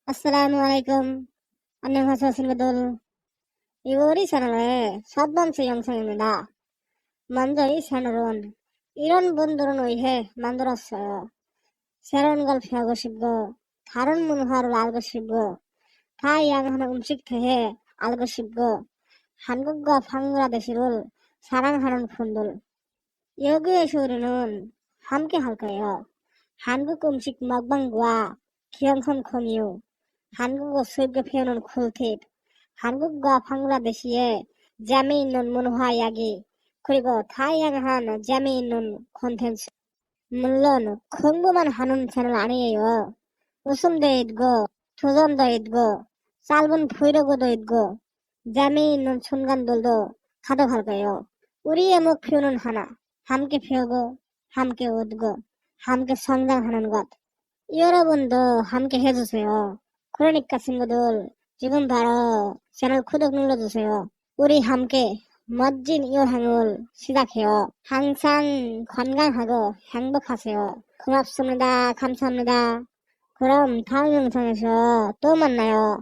아살라무알라이쿰. 안녕하세요, 친구들. 이거 우리 채널의 첫 번째 영상입니다. 먼저 이 채널은 이런 분들을 위해 만들었어요. 새로운 걸 배우고 싶고, 다른 문화를 알고 싶고, 다양한 음식 대해 알고 싶고, 한국과 방글라데시를 사랑하는 분들. 여기에서 우리는 함께 할 거예요. 한국 음식 먹방과 기영хан 공유, 한국어 수입 배우는 꿀팁, 한국과 방글라데시의 재미있는 문화 이야기, 그리고 다양한 재미있는 콘텐츠. 물론 공부만 하는 채널 아니에요. 웃음도 있고, 도전도 있고, 짧은 브이로그도 있고, 재미있는 순간들도 가득할 거예요. 우리의 목표는 하나, 함께 배우고, 함께 웃고, 함께 성장하는 것. 여러분도 함께 해주세요. 그러니까 친구들, 지금 바로 채널 구독 눌러주세요. 우리 함께 멋진 여행을 시작해요. 항상 건강하고 행복하세요. 고맙습니다. 감사합니다. 그럼 다음 영상에서 또 만나요.